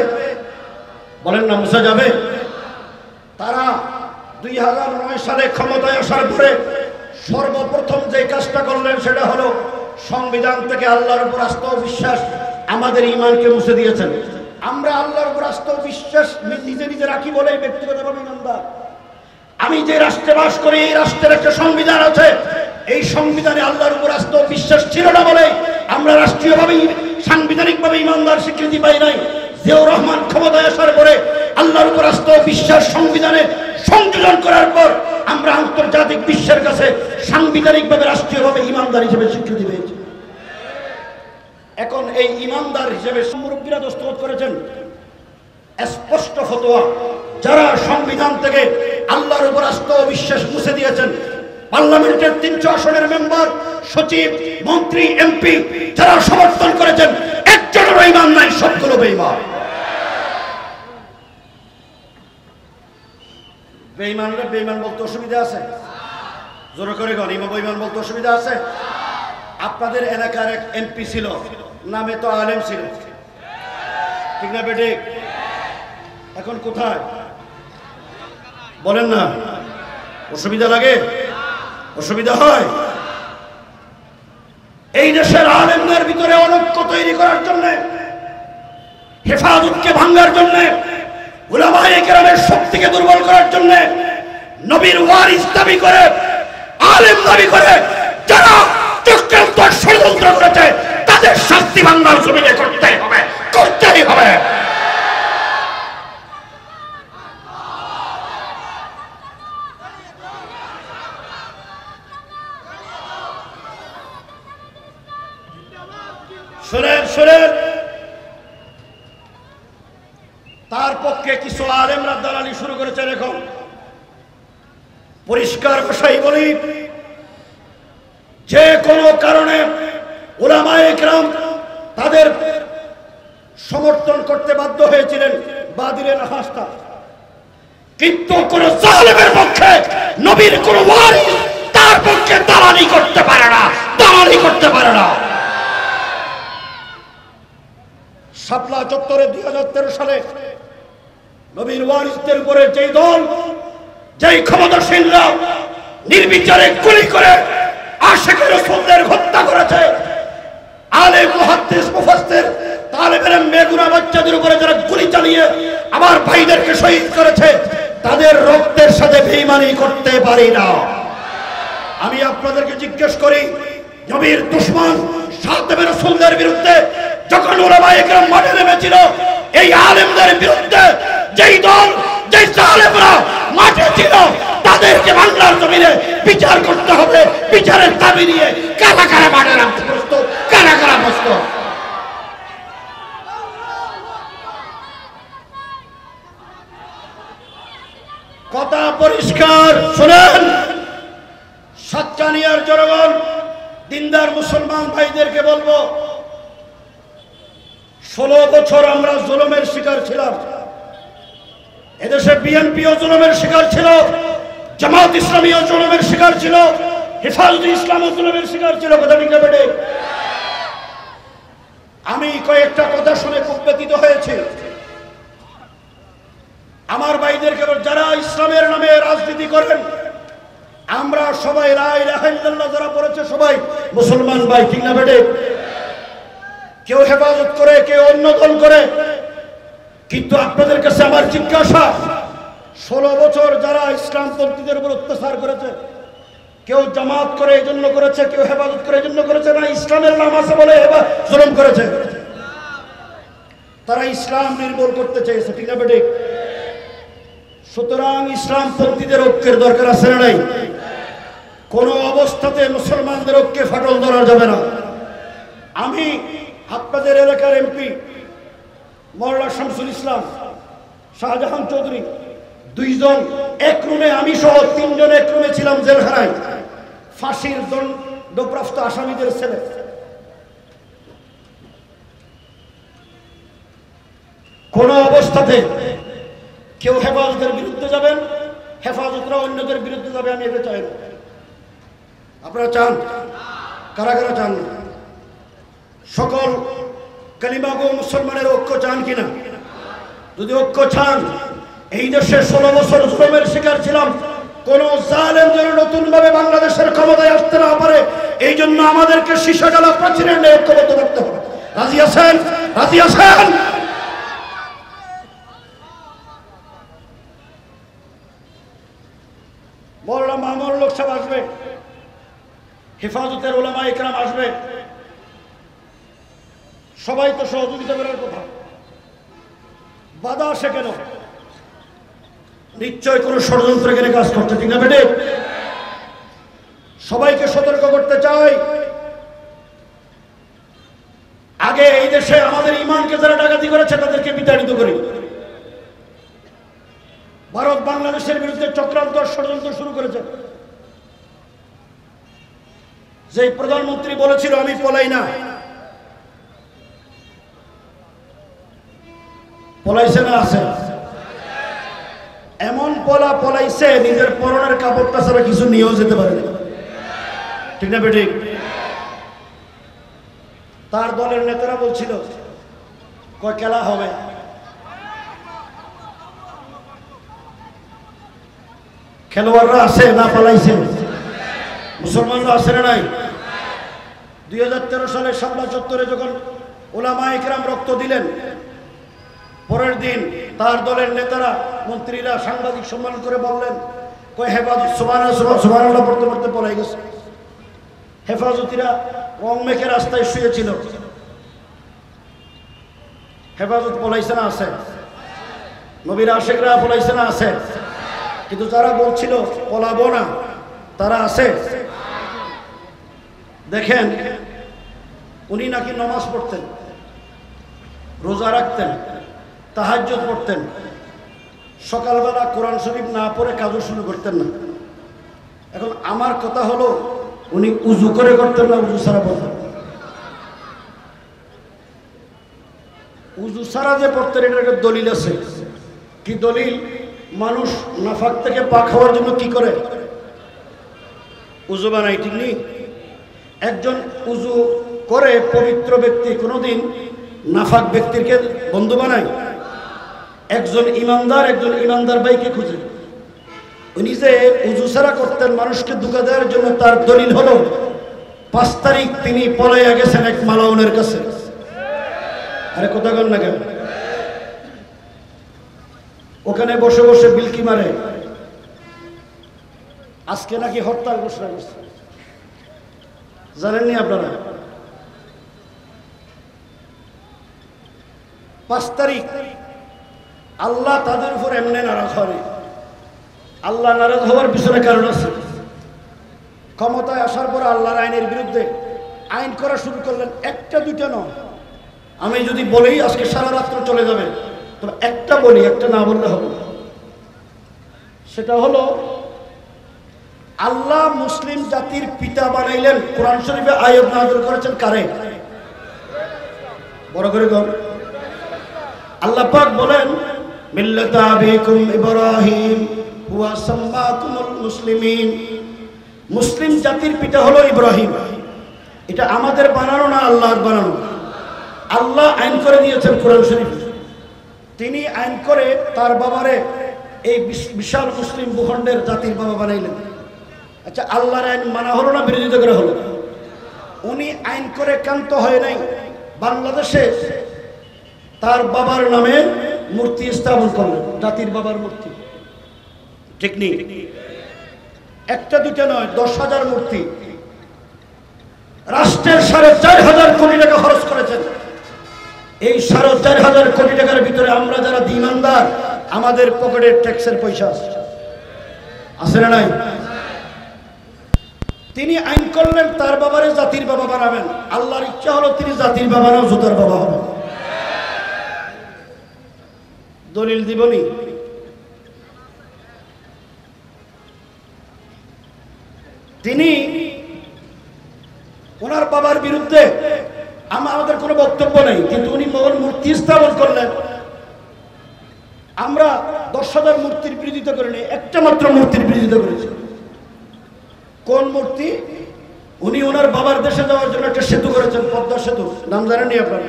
বলেন না মুছে যাবে? তারা 2009 সালে ক্ষমতায় আসার পরে সর্বপ্রথম যে কাজটা করলেন সেটা হলো সংবিধান থেকে আল্লাহর উপর আস্থা ও বিশ্বাস, আমাদের ঈমানকে মুছে দিয়েছেন। আমরা আল্লাহর উপর আস্থা ও বিশ্বাস নিজে নিজে রাখি বলেই ব্যক্তিগতভাবে ইমানদার। আমি যে রাষ্ট্রে বাস করি, এই রাষ্ট্রের একটা সংবিধান আছে, এই সংবিধানে আল্লাহর উপর আস্থা ও বিশ্বাস ছিল না বলে আমরা রাষ্ট্রীয়ভাবে সাংবিধানিকভাবে ইমানদার স্বীকৃতি পাই নাই। জিয়াউর রহমান ক্ষমতায় আসার পরে আল্লাহর উপর আস্থা ও বিশ্বাস সংবিধানে সংযোজন করার পর আমরা আন্তর্জাতিক বিশ্বের কাছে সাংবিধানিকভাবে রাষ্ট্রীয়ভাবে ইমানদার হিসেবে স্বীকৃতি পেয়েছি। এখন এই ইমানদার হিসেবে মুরব্বীরা দস্তখত করেছেন স্পষ্ট ফতোয়া, যারা সংবিধান থেকে আল্লাহর উপর আস্থা ও বিশ্বাস মুছে দিয়েছেন, পার্লামেন্টের 300 আসনের মেম্বার, সচিব, মন্ত্রী, এমপি যারা সমর্থন করেছেন, একজনেরও ঈমান নাই, সবগুলো বেঈমান। বেঈমানরা বেঈমান বলতে অসুবিধা আছে? জোরে করে গণ, ইমাম বেঈমান বলতে অসুবিধা আছে? আপনাদের এলাকার এক এমপি ছিল, নামে তো আলেম ছিল, ঠিক না বেটে? এখন কোথায় বলেন না? অসুবিধা লাগে? অসুবিধা হয়? এই দেশের আলেমদের ভিতরে অনৈক্য তৈরি করার জন্য, হেফাজতকে ভাঙার জন্য, উলামায়ে কেরামের শক্তিকে দুর্বল করার জন্য, নবীর ওয়ারিস দাবি করে, আলেম দাবি করে যারা চক্রান্ত ষড়যন্ত্র করেছে, তাদের শাস্তি বাংলার জমিনে করতেই হবে, করতেই হবে। শুনেন শুনেন, তার পক্ষে কিছু আলেমরা দালালি শুরু করেছে। এখন পরিষ্কার ভাষায় বলি, যে কোনো কারণে উলামায়ে কেরাম তাদের সমর্থন করতে বাধ্য হয়েছিলেন, বাদিলেন হাসতা, কিন্তু কোন জালেমের পক্ষে, নবীর কোন ওয়ারিস তার পক্ষে দালালি করতে পারে না, দালালি করতে পারে না। শাপলা চত্বরে 2013 সালে নবীর ওয়ারিসদের উপরে যেই দল, যেই ক্ষমতাসীনরা নির্বিচারে গুলি করে আশিকে রাসূলদের হত্যা করেছে, আলেম, মুহাদ্দিস, মুফাসসির, তালেব ইলম, বেগুনা বাচ্চাদের উপরে যারা গুলি চালিয়ে আমার ভাইদেরকে শহীদ করেছে, তাদের রক্তের সাথে বেঈমানি করতে পারি না। আমি আপনাদেরকে জিজ্ঞেস করি, নবীর দুশমন সাহাবে রাসূলদের বিরুদ্ধে যখন উলামায়ে কেরাম মাঠে নেমেছিল, এই আলেমদের বিরুদ্ধে যেই দল, যেই জালেমরা মাঠে ছিল, তাদেরকে বাংলার জমিনে বিচার করতে হবে। বিচারের দাবি নিয়ে কারা কারা মাঠে নামতে প্রস্তুত, কারা কারা প্রস্তুত? কথা পরিষ্কার শুনেন, সাতকানিয়ার জনগণ, দিনদার মুসলমান ভাইদেরকে বলবো, 16 বছর আমরা জুলুমের শিকার ছিলাম। এদেশে বিএনপিও জুলুমের শিকার ছিল, জামাত ইসলামীও জুলুমের শিকার ছিল, হেফাজতে ইসলামও জুলুমের শিকার ছিল। কথা ঠিক না বেটে? আমি কয়েকটা কথা শুনে খুব ব্যথিত হয়েছি। আমার ভাইদেরকে, যারা ইসলামের নামে রাজনীতি করেন, আমরা সবাই লা ইলাহা ইল্লাল্লাহ যারা পড়েছে সবাই মুসলমান ভাই, ঠিক না বেটে? কেউ হেফাজত করে, কেউ অন্য দল করে, কিন্তু আপনাদের কাছে আমার জিজ্ঞাসা, 16 বছর যারা ইসলামপন্থীদের উপর অত্যাচার করেছে, কেউ জামাত করে এই জন্য করেছে, কেউ হেফাজত করে এই জন্য করেছে না, ইসলামের নাম আছে বলে জুলুম করেছে। তারা ইসলাম নির্মূল করতে চেয়েছে, ঠিক না বেটে? সুতরাং ইসলামপন্থীদের ঐক্যের দরকার আছে না নাই? কোন অবস্থাতে মুসলমানদের ঐক্যে ফাটল ধরা যাবে না। আমি আপনাদের এলাকার এমপি মওলানা শামসুল ইসলাম, শাহজাহান চৌধুরী, দুইজন এক রুমে, আমি সহ তিনজন এক রুমে ছিলাম জেলখানায়, ফাঁসির দণ্ডপ্রাপ্ত আসামিদের ছেলে। কোন অবস্থাতে কেউ হেফাজতের বিরুদ্ধে যাবেন, হেফাজতরা অন্যদের বিরুদ্ধে যাবে, আমি এটা চাই না। আপনারা চান? কারা কারা চান? সকল কালিমাগো মুসলমানের ঐক্য চান কিনা? যদি ঐক্য চান, এই দেশে 16 বছর জুলুমের শিকার ছিলাম, কোন জালেম যেন নতুন ভাবে বাংলাদেশের ক্ষমতায় আসতে না পারে, এই জন্য আমাদেরকে সীসাডালা প্রাচীরের ন্যায় ঐক্যবদ্ধ করতে হবে। রাজি আছেন? রাজি আছেন? মওলানা মামুনুল হক সাহেব আসবে, হেফাজতের উলামা ইকরাম আসবে, সবাই তো সহযোগিতা করার কথা, বাধা আসে কেন? নিশ্চয় কোন ষড়যন্ত্র এখানে কাজ করতে, ঠিক না বেটে? সবাইকে সতর্ক করতে চাই, আগে এই দেশে আমাদের ইমানকে যারা ডাকাতি করেছে তাদেরকে বিতাড়িত করি। ভারত বাংলাদেশের বিরুদ্ধে চক্রান্ত ষড়যন্ত্র শুরু করেছে। যে প্রধানমন্ত্রী বলেছিল আমি পলাই না, পলাইছে না? আছে এমন পলাইছে নিজের পরনের কাপড়টা ছাড়া কিছু নিয়েও যেতে পারে না, ঠিক না বেঠিক? তার দলের নেতারা বলছিল কয় খেলা হবে, খেলোয়াড়রা আছে না পালাইছে? মুসলমানরা আছে না নাই? 2013 সালে শাপলা চত্বরে যখন উলামা ইকরাম রক্ত দিলেন, পরের দিন তার দলের নেতারা মন্ত্রীরা সাংবাদিক সম্মেলন করে বললেন কয় হেফাজত সুবহানাল্লাহ পড়তে পড়তে পলাই গেছে। হেফাজতিরা রং মেখে রাস্তায় শুয়েছিল, হেফাজত পলাইছে না? আছে। নবীর আশিকরা পলাইছে না? আছে। কিন্তু যারা বলছিল পলাবো না, তারা আছে। দেখেন, উনি নাকি নামাজ পড়তেন, রোজা রাখতেন, তাহাজ্জুদ পড়তেন, সকালবেলা কোরআন শরীফ না পড়ে কাজও শুরু করতেন না। এখন আমার কথা হলো, উনি উজু করে করতেন না উজু ছাড়া পড়তেন? উজু ছাড়া যে পড়তেন এটার একটা দলিল আছে। কি দলিল? মানুষ নাফাক থেকে পাক হওয়ার জন্য কি করে? উজু বানাই, ঠিক নেই? একজন উজু করে পবিত্র ব্যক্তি কোনোদিন নাফাক ব্যক্তিকে বন্ধু বানায়? একজন ইমানদার ভাইকে খুঁজে। উনি যে উজু ছাড়া করতেন মানুষকে ধোঁকা দেওয়ার জন্য, তার দলিল হলো 5 তারিখ তিনি পলাইয়া গেছেন এক মালাউনের কাছে। আরে কথা কন না কেন? ওখানে বসে বসে বিলকি মারে। আজকে নাকি হরতাল ঘোষণা করছে, জানেননি আপনারা? 5 তারিখ আল্লাহ তাদের উপর এমনি নারাজ হবে। আল্লাহ নারাজ হওয়ার পিছনে কারণ আছে। ক্ষমতায় আসার পর আল্লাহর আইনের বিরুদ্ধে আইন করা শুরু করলেন, একটা দুইটা নয়। আমি যদি বলেই আজকে সারা রাত্র চলে যাবে, তবে একটা বলি, একটা না বললে হবে। সেটা হলো, আল্লাহ মুসলিম জাতির পিতা বানাইলেন, কোরআন শরীফে আয়াত নাযিল করেছেন কারে? বড় করে কর। আল্লাহ পাক বলেন মিল্লাতা আবিকুম ইব্রাহিম হুয়া সাম্মাকুমুল মুসলিমিন। মুসলিম জাতির পিতা হলো ইব্রাহিম। এটা আমাদের বানানো না, আল্লাহর বানানো। আল্লাহ আইন করে দিয়েছেন কোরআন শরীফে। তিনি আইন করে তার বাবারে এই বিশাল মুসলিম ভূখণ্ডের জাতির বাবা বানাইলেন। আচ্ছা, আল্লাহর আইন মানা হলো না বিরোধিতা করা হলো? উনি আইন করে ক্ষান্ত হয় নাই, বাংলাদেশে তার বাবার নামে মূর্তি স্থাপন করলেন, জাতির বাবার মূর্তি, ঠিক নেই? একটা দুটা নয়, 10,000 মূর্তি। রাষ্ট্রের 4,500 কোটি টাকা খরচ করেছেন। এই 4,500 কোটি টাকার ভিতরে আমরা যারা ঈমানদার, আমাদের পকেটের ট্যাক্সের পয়সা আছে না নাই? তিনি আইন করলেন তার বাবারে জাতির বাবা বানাবেন। আল্লাহর ইচ্ছা হলো তিনি জাতির বাবা না জুতার বাবা হবেন। দলিল দিবনি? তিনি ওনার বাবার বিরুদ্ধে আমাদের কোনো বক্তব্য নেই, কিন্তু উনি মূর্তি স্থাপন করলেন। আমরা 10,000 মূর্তির বিরোধিতা করিনি, একটা মাত্র মূর্তির বিরোধিতা করেছি। কোন মূর্তি? উনি ওনার বাবার দেশে যাওয়ার জন্য একটা সেতু করেছেন, পদ্মা সেতু, নাম জানেননি আপনারা?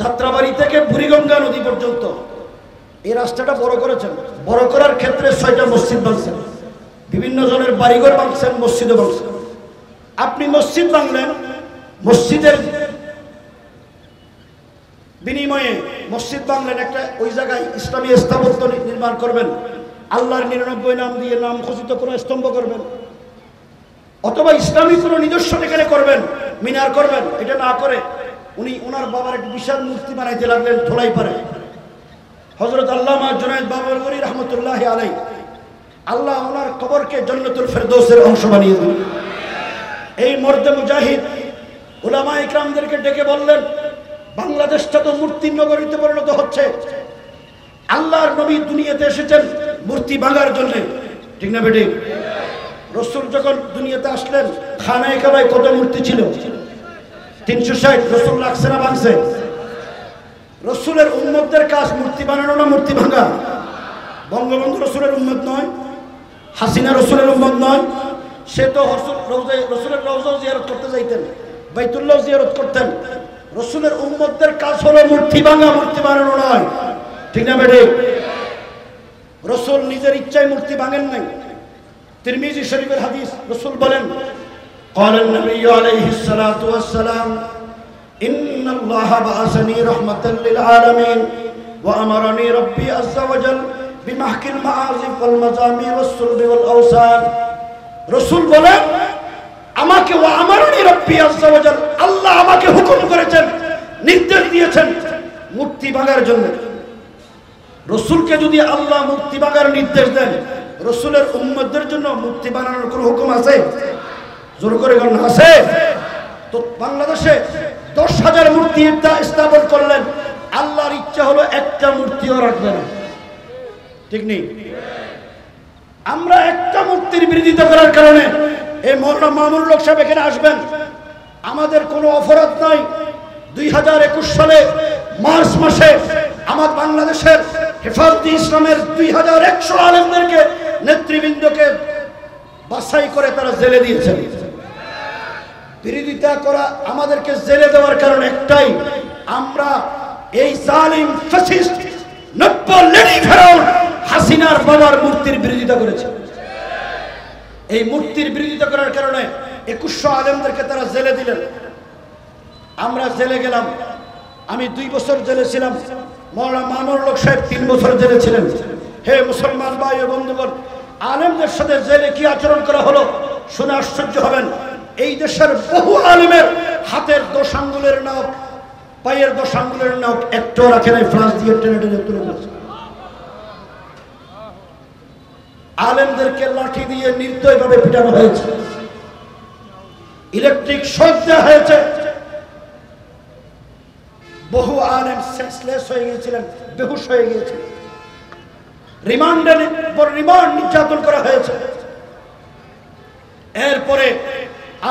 যাত্রাবাড়ি থেকে বুড়িগঙ্গা নদী পর্যন্ত এই রাস্তাটা বড় করেছেন। বড় করার ক্ষেত্রে 6টা মসজিদ বানছেন, বিভিন্ন জনের বাড়িঘর বানছেন, মসজিদও বানছেন। আপনি মসজিদ বাংলেন, মসজিদের বিনিময়ে মসজিদ বাংলেন, একটা ওই জায়গায় ইসলামী স্থাপত্য নির্মাণ করবেন, আল্লাহর 99 নাম দিয়ে নাম খচিত কোনো স্তম্ভ করবেন, অথবা ইসলামী কোনো নিদর্শন এখানে করবেন, মিনার করবেন। এটা না করে উনি ওনার বাবার একটা বিশাল মূর্তি বানাইতে লাগলেন ধোলাই পারে। হযরত আল্লামা জুনায়েদ বাবরগরি রহমতুল্লাহ আলাইহি, আল্লাহ ওনার কবরকে জান্নাতুল ফেরদৌসের অংশ বানিয়ে দিলেন। এই মর্দে মুজাহিদ উলামা ইকরামদেরকে ডেকে বললেন, বাংলাদেশটা তো মূর্তির নগরীতে পরিণত হচ্ছে। আল্লাহর নবী দুনিয়াতে এসেছেন মূর্তি ভাঙার জন্য, ঠিক না বেঠিক? রাসূল যখন দুনিয়াতে আসলেন, খানায়ে কাবায় কত মূর্তি ছিল? 360। রাসূল রাখছে না ভাঙছে? রাসূলের উম্মতদের কাজ মূর্তি বানানো না মূর্তি ভাঙা? বঙ্গবন্ধু রাসূলের উম্মত নয়, হাসিনা রাসূলের উম্মত নয়। সে তো রাসূলের রওজা জিয়ারত করতে যাইতেন, বাইতুল্লাহ জিয়ারত করতেন। রাসূলের উম্মতদের কাজ হলো মূর্তি ভাঙা, মূর্তি বানানো নয়, ঠিক না বেঠিক? রাসূল নিজের ইচ্ছায় মূর্তি ভাঙেন নাই। তিরমিজি শরীফের হাদিস, রাসূল বলেন, قال النبي عليه الصلاة والسلام إن الله بعثني رحمة للعالمين وأمرني ربي عز وجل بمحك المعازف والمزامير والصلب والأوثان। রাসূল বলেন, আমাকে ওয়ামারনি রব্বি আযজা ওয়া জাল, আল্লাহ আমাকে হুকুম করেছেন, নির্দেশ দিয়েছেন মূর্তি ভাঙার জন্য। রাসূলকে যদি আল্লাহ মূর্তি ভাঙার নির্দেশ দেন, রাসূলের উম্মতদের জন্য মূর্তি বানানোর কোনো হুকুম আছে? জোর করে বলুন, আছে? তো বাংলাদেশে 10,000 মূর্তি স্থাপন করলেন, আল্লাহর ইচ্ছা হলো একটা মূর্তিও রাখবে না, ঠিক নেই? আমরা একটা মূর্তির বিরোধিতা করার কারণে এই মওলানা মামুনুল হক সাহেব এখানে আসবেন, আমাদের কোনো অপরাধ নাই। 2021 সালে মার্চ মাসে আমার বাংলাদেশের হেফাজতে ইসলামের 2100 আলেমদেরকে, নেতৃবৃন্দকে বাছাই করে তারা জেলে দিয়েছেন। বিরোধিতা করা, আমাদেরকে জেলে দেওয়ার কারণ একটাই, আমরা এই জালিম ফ্যাসিস্ট নব্য লেডি ফেরাউন হাসিনার বাবার মূর্তির বিরোধিতা করেছে। এই মূর্তির বিরোধিতা করার কারণে 2100 আলেমদেরকে তারা জেলে দিলেন। আমরা জেলে গেলাম, আমি 2 বছর জেলে ছিলাম, মওলানা মামুনুল হক সাহেব 3 বছর জেলে ছিলেন। হে মুসলমান ভাই ও বন্ধুগণ, আলেমদের সাথে জেলে কি আচরণ করা হলো শুনে আশ্চর্য হবেন। এই দেশের বহু আলেমের হাতের 2 আঙ্গুলের নখ, পায়ের 2 আঙ্গুলের নখ একটু রাখে নাই, ফ্লাশ দিয়ে টেনে টেনে তুলে দিয়েছে। আলেমদেরকে লাঠি দিয়ে নির্দয়ভাবে পিটানো হয়েছে, ইলেকট্রিক শক দেওয়া হয়েছে। বহু আলেম সেন্সলেস হয়ে গিয়েছিলেন, বেহুশ হয়ে গিয়েছিলেন। রিমান্ড নির্যাতন করা হয়েছে। এরপরে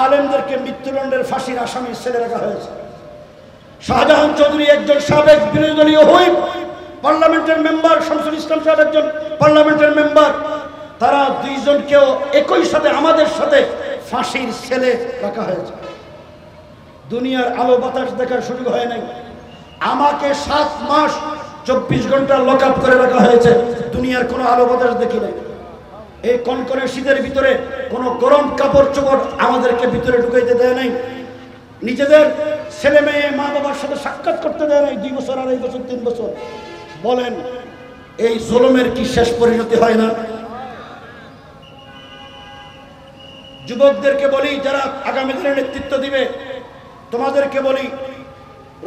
আলেমদেরকে মৃত্যুদণ্ডের ফাঁসির আসামি ছেড়ে রাখা হয়েছে। শাহজাহান চৌধুরী একজন সাবেক বিরোধী দলীয় হুইপ, পার্লামেন্টের মেম্বার, শামসুল ইসলাম সাহেব একজন পার্লামেন্টের মেম্বার, তারা 2 জনকেও একই সাথে আমাদের সাথে ফাঁসির ছেলে রাখা হয়েছে। দুনিয়ার আলো বাতাস দেখার সুযোগ হয় নাই। আমাকে 7 মাস 24 ঘন্টা লক আপ করে রাখা হয়েছে, দুনিয়ার কোনো আলো বাতাস দেখি নাই। এই কনকনে শীতের ভিতরে কোনো গরম কাপড় চোপড় আমাদেরকে ভিতরে ঢুকাইতে দেয় নাই। নিজেদের ছেলে মেয়ে মা বাবার সাথে সাক্ষাৎ করতে দেয় নাই 2 বছর, 2.5 বছর, 3 বছর। বলেন এই জুলুমের কি শেষ পরিণতি হয় না? যুবকদেরকে বলি যারা আগামী দিনে নেতৃত্ব দিবে, তোমাদেরকে বলি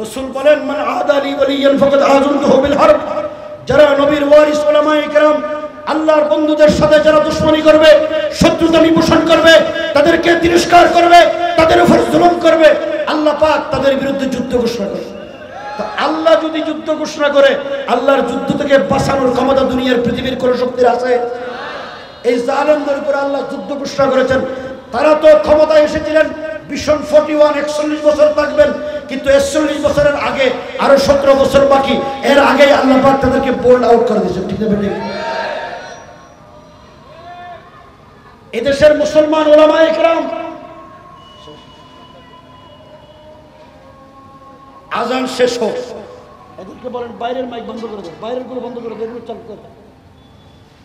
রাসূল বলেন মান আদালি ওয়ালিয়ান ফাকাদ আযনতুহু বিল হারব। যারা নবীর ওয়ারিস উলামায়ে কেরাম আল্লাহর বন্ধুদের সাথে যারা দুশমনী করবে, শত্রুতামি পোষণ করবে, তাদেরকে তিরস্কার করবে, তাদের উপর জুলুম করবে, আল্লাহ পাক তাদের বিরুদ্ধে যুদ্ধ ঘোষণা করবে। তো আল্লাহ যদি যুদ্ধ ঘোষণা করে, আল্লাহর যুদ্ধ থেকে বাঁচানোর ক্ষমতা দুনিয়ার পৃথিবীর কোন শক্তির আছে? এই জালেমদের উপর আল্লাহ যুদ্ধ ঘোষণা করেছেন। তারা তো ক্ষমতায় এসেছিলেন ভীষণ 41 বছর থাকবেন, কিন্তু 41 বছরের আগে আরো 17 বছর বাকি। এর আগেই আল্লাহ পাক তাদেরকে বোল্ড আউট করে দিয়েছেন। ঠিক না বেঠিক? এদেশের মুসলমান উলামায়ে কেরাম আজান শেষ হোক, এদেরকে বলেন বাইরের মাইক বন্ধ করে দেন, বাইরের গুলো বন্ধ করে দেন, চালু করে দেন।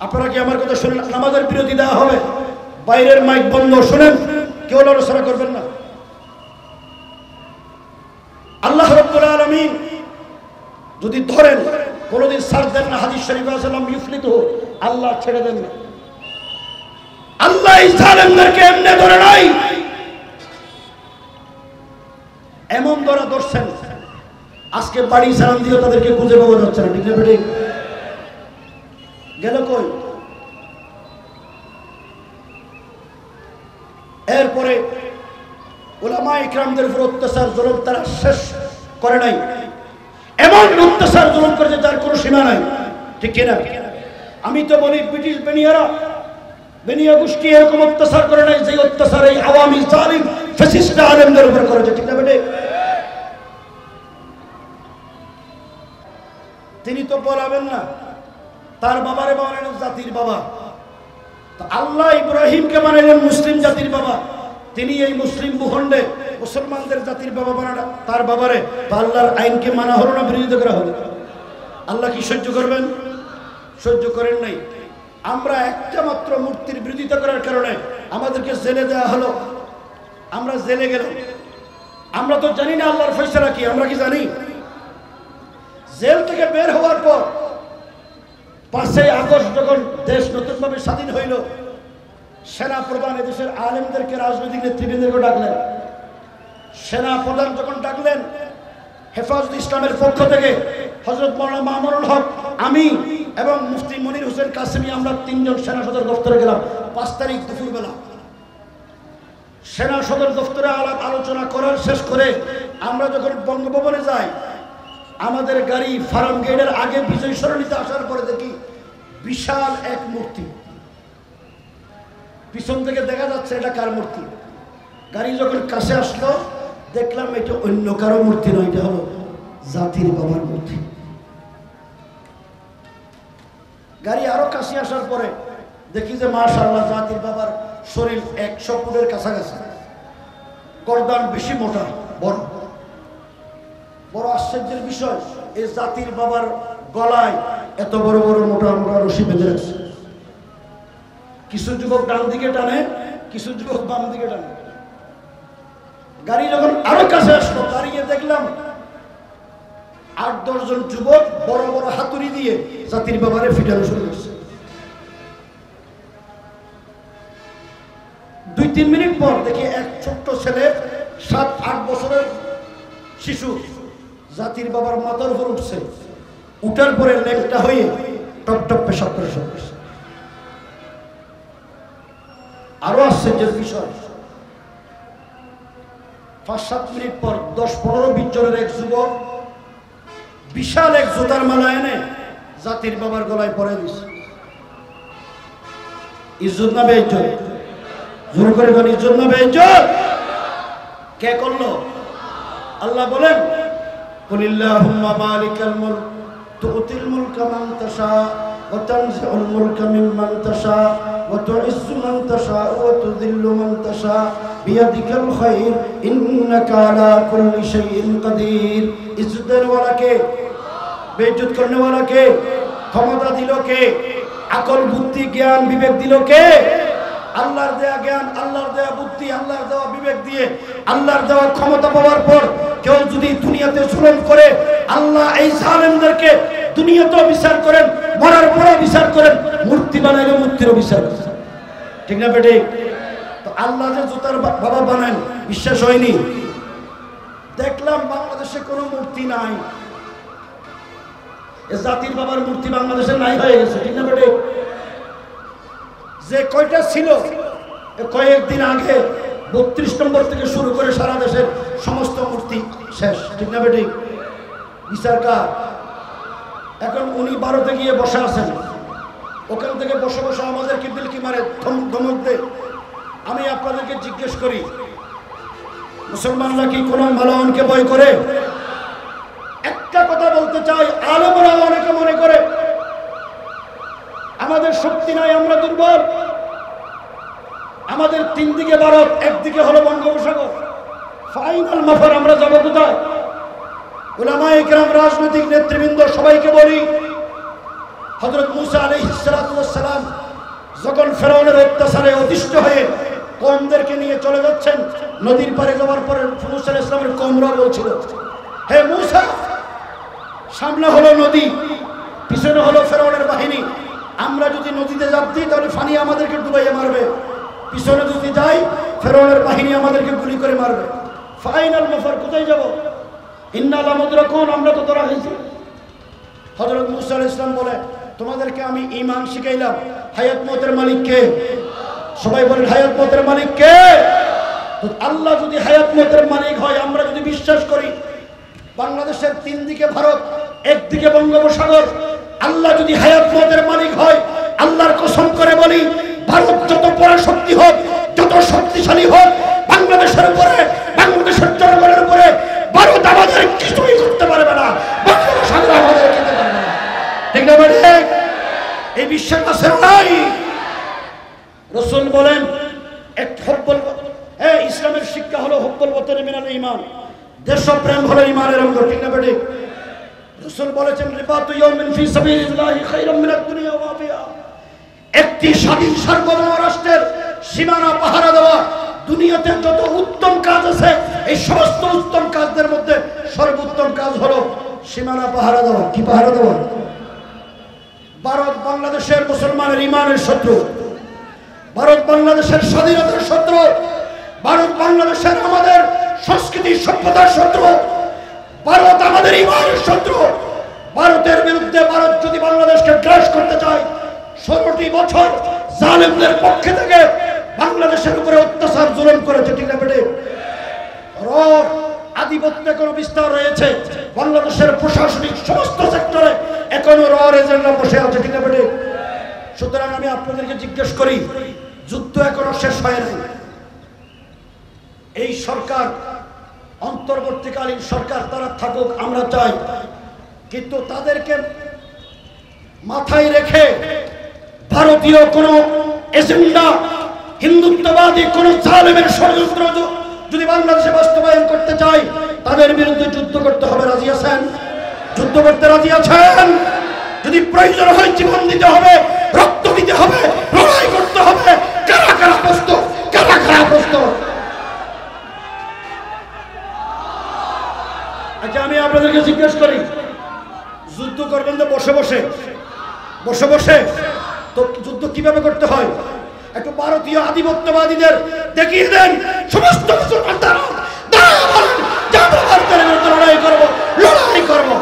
আপনারা কি আমার কথা শুনেন? নামাজের বিরতি দেওয়া হবে, বাইরের মাইক বন্ধ, শুনেন, কেউ লড়াচড়া করবেন না। আল্লাহ রাব্বুল আলামিন যদি ধরেন কোনদিন ছাড় দেন না, হাদিস শরীফে আছে লাম ইউফলিতু, আল্লাহ ছেড়ে দেন না। আল্লাহ এই জালেমদেরকে এমনি ধরে নাই, এমন ধরা ধরছেন আজকে বাড়ি সালাম দিয়ে তাদেরকে খুঁজে পাওয়া যাচ্ছে না। ঠিক না বেঠিক? গেল কই? এরপরে উলামায়ে কেরামদের উপর অত্যাচার জুলুম তারা শেষ করে নাই, এমন অত্যাচার জুলুম করেছে যার কোনো সীমা নাই। ঠিক কিনা? আমি তো বলি ব্রিটিশ বেনিয়া গোষ্ঠী এরকম অত্যাচার করে নাই যে অত্যাচার এই আওয়ামী জালিম ফ্যাসিস্ট আলেমদের উপর করেছে। ঠিক না বেটে? তিনি তো বলাবেন না তার বাবারে বানালেন জাতির বাবা, আল্লাহ ইব্রাহিমকে বানালেন মুসলিম জাতির বাবা, তিনি এই মুসলিম ভূখণ্ডে মুসলমানদের জাতির বাবা বানালেন তার বাবারে। আল্লাহর আইনকে মানা হলো না, বিরোধিতা করা হলো। আল্লাহ কি সহ্য করবেন? সহ্য করেন নাই। আমরা একটা মাত্র মূর্তির বিরোধিতা করার কারণে আমাদেরকে জেলে দেওয়া হলো, আমরা জেলে গেলাম। আমরা তো জানি না আল্লাহর ফয়সালা কি, আমরা কি জানি? জেল থেকে বের হওয়ার পর 5ই আগস্ট যখন দেশ নতুনভাবে স্বাধীন হইল, সেনা প্রধান এদেশের আলেমদেরকে রাজনৈতিক নেতৃবৃন্দকে ডাকলেন। সেনা প্রধান যখন ডাকলেন, হেফাজত ইসলামের পক্ষ থেকে হযরত মাওলানা মামুনুল হক, আমি এবং মুফতি মনির হোসেন কাসেমি, আমরা 3 জন সেনা সদর দপ্তরে গেলাম 5 তারিখ দুপুরবেলা। সেনা সদর দপ্তরে আলাপ আলোচনা করার শেষ করে আমরা যখন বঙ্গভবনে যাই, আমাদের গাড়ি ফার্ম গেটের আগে বিজয় সরণিতে আসার পরে দেখি বিশাল এক মূর্তি, পিছন থেকে দেখা যাচ্ছে এটা কার মূর্তি। গাড়ি যখন কাছে আসলো দেখলাম এটা অন্য কারো মূর্তি নয়, এটা হলো জাতির বাবার মূর্তি। গাড়ি আরো কাছে আসার পরে দেখি যে মাশাআল্লাহ জাতির বাবার শরীর 100 ফুটের কাছাকাছি, গর্দান বেশি মোটা, বড় বড়। আশ্চর্যের বিষয়, এই জাতির বাবার গলায় এত বড় বড় মোটা মোটা রশি বেঁধে রাখছে। কিছু যুবক ডান দিকে টানে, কিছু যুবক বাম দিকে টানে। গাড়ি যখন আরো কাছে আসলো, দাঁড়িয়ে দেখলাম 8-10 জন যুবক বড় বড় হাতুড়ি দিয়ে জাতির বাবারে ফিটানো শুরু করছে। 2-3 মিনিট পর দেখি এক ছোট্ট ছেলে, 7-8 বছরের শিশু, জাতির বাবার মাথার উপর উঠছে। উঠার পরে লেগটা হয়ে টপ টপ পেশাব করে শুরু করছে। আরো আশ্চর্যের বিষয়, 5-7 মিনিট পর 10-15-20 জনের এক যুবক বিশাল এক জুতার মালা এনে জাতির বাবার গলায় পরে দিছে। ইজ্জত না বেইজ্জত? জোর করে বলেন, ইজ্জত না বেইজ্জত? কে করলো? আল্লাহ বলেন কুলিল্লাহুম্মা মালিকাল মুলক তুতিল মুলকা মান তাশা ওয়া তানজিউল মুলকা মিম্মান তাশা ওয়া তুইজ্জু মান তাশা ওয়া তুযিল্লু মান তাশা বিয়াদিকাল খায়র ইন্নাকা আলা কুল্লি শাইইন কাদির। ইজ্জত দেওয়ার ওয়ালা কে? বেইজ্জত করনে ওয়ালা কে? ক্ষমতা দিল কে? আকল বুদ্ধি জ্ঞান বিবেক দিল কে? আল্লাহর দেয়া জ্ঞান, আল্লাহর দেয়া বুদ্ধি, আল্লাহর দেওয়া বিবেক দিয়ে, আল্লাহর দেওয়া ক্ষমতা পাওয়ার পর কেউ যদি দুনিয়াতে জুলুম করে, আল্লাহ এই জালেমদেরকে দুনিয়াতেও বিচার করেন, মরার পরেও বিচার করেন, মূর্তি বানাইলে মূর্তিরও বিচার করেন। ঠিক না বেটে? তো আল্লাহ যে জুতার বাবা বানান বিশ্বাস হয়নি। দেখলাম বাংলাদেশে কোনো মূর্তি নাই, জাতির বাবার মূর্তি বাংলাদেশে নাই হয়ে গেছে, ঠিক না বেটে? যে কয়টা ছিল কয়েকদিন আগে 32 নম্বর থেকে শুরু করে সারা দেশের সমস্ত মূর্তি শেষ, ঠিক না বেটে? বিচার কার? এখন উনি 12তে গিয়ে বসে আছেন, ওখান থেকে বসে বসে আমাদেরকে বিলকি মারে, ধমক দে। আমি আপনাদেরকে জিজ্ঞেস করি, মুসলমানরা কি কোনো মালাওয়ানকে ভয় করে? একটা কথা বলতে চাই, আলেমরা অনেকে মনে করে আমাদের শক্তি নাই, আমরা দুর্বল, আমাদের 3 দিকে ভারত, একদিকে হলো বঙ্গোপসাগর, ফাইনাল মাফার আমরা যাবো কোথায়? উলামায়ে কেরাম, রাজনৈতিক নেতৃবৃন্দ সবাইকে বলি, হযরত মুসা আলাইহিস সালাম যখন ফেরাউনের অত্যাচারে অতিষ্ঠ হয়ে কওমদেরকে নিয়ে চলে যাচ্ছেন, নদীর পারে যাওয়ার পরে মুসা আলাইহিস সালামের কওমরা বলছিল, হে মুসা, সামনে হলো নদী, পিছনে হলো ফেরাউনের বাহিনী, আমরা যদি নদীতে ঝাঁপ দিই তাহলে পানি আমাদেরকে ডুবাইয়ে মারবে, পিছনে যদি যাই ফেরাউনের বাহিনী আমাদেরকে গুলি করে মারবে, ফাইনাল মাফার কোথায় যাব? ইন্না লামুদরাকুন, আমরা তো ধরা হয়েছি। হযরত মুসা আলাইহিস সালাম বলে, তোমাদেরকে আমি ঈমান শিখাইলাম, হায়াত মওতের মালিক কে? সবাই বলেন, হায়াত মওতের মালিক কে? তো আল্লাহ যদি হায়াত মওতের মালিক হয়, আমরা যদি বিশ্বাস করি বাংলাদেশের 3 দিকে ভারত, একদিকে বঙ্গোপসাগর, আল্লাহ যদি হায়াত মওতের মালিক হয়, আল্লাহর কসম করে বলি, ভারত যত বড় শক্তি হোক, যত শক্তিশালী হোক, বাংলাদেশের উপরে, বাংলাদেশের জনগণের উপরে ভারত আমাদের কিছুই করতে পারবে না, বঙ্গোপসাগর আমাদের খেতে পারবে না, ঠিক না বেঠিক? এই বিশ্বাস আছে নাই? রাসূল বলেন, এক হব্বুল, ইসলামের শিক্ষা হলো হব্বুল ওয়াতানি মিনাল ঈমান, দেশপ্রেম হলো ঈমানের অঙ্গ, ঠিক না বেঠিক? রাসূল বলেছেন, রিবাতু ইয়াউমিন ফি সাবিলিল্লাহি খায়রুম মিনাদ দুনিয়া ওয়া মা ফিহা, একটি স্বাধীন সার্বভৌম রাষ্ট্রের সীমানা পাহারা দেওয়া দুনিয়াতে যত উত্তম কাজ আছে, এই সমস্ত উত্তম কাজদের মধ্যে সর্বোত্তম কাজ হলো সীমানা পাহারা দেওয়া। কি পাহারা দেওয়া? ভারত বাংলাদেশের মুসলমানের ঈমানের শত্রু, ভারত বাংলাদেশের স্বাধীনতার শত্রু, ভারত বাংলাদেশের আমাদের সংস্কৃতি সভ্যতার শত্রু, ভারত আমাদের ঈমানের শত্রু। ভারতের বিরুদ্ধে, ভারত যদি বাংলাদেশকে গ্রাস করতে চায়, 16টি বছর জালেমদের পক্ষে থেকে বাংলাদেশের উপরে অত্যাচার জুলুম করেছে, ঠিক না বেঠিক? আধিপত্য এখনো বিস্তার রয়েছে বাংলাদেশের প্রশাসনিক সমস্ত সেক্টরে, এখনো এজেন্টরা বসে আছে, ঠিক না বেঠিক? সুতরাং আমি আপনাদেরকে জিজ্ঞেস করি, যুদ্ধ এখনো শেষ হয় নাই। এই সরকার, অন্তর্বর্তীকালীন সরকার, তারা থাকুক, আমরা চাই, কিন্তু তাদেরকে মাথায় রেখে ভারতীয় কোন এজেন্ডা, হিন্দুত্ববাদী কোন জালেমের ষড়যন্ত্র যদি বাংলাদেশে বাস্তবায়ন করতে চাই, তাদের বিরুদ্ধে যুদ্ধ করতে হবে। রাজি আছেন? যুদ্ধ করতে রাজি আছেন? যদি প্রয়োজন হয় জীবন দিতে হবে, রক্ত দিতে হবে, লড়াই করতে হবে। কারা কারা প্রস্তুত? কারা কারা প্রস্তুত? আচ্ছা, আমি আপনাদেরকে জিজ্ঞেস করি, যুদ্ধ করবেন তো বসে বসে? বসে বসে তো যুদ্ধ কিভাবে করতে হয়? একটু ভারতীয় আধিপত্যবাদীদের দেখিয়ে দেন, সমস্ত মুসলমান ভারতের বিরুদ্ধে লড়াই করবো, লড়াই করবো।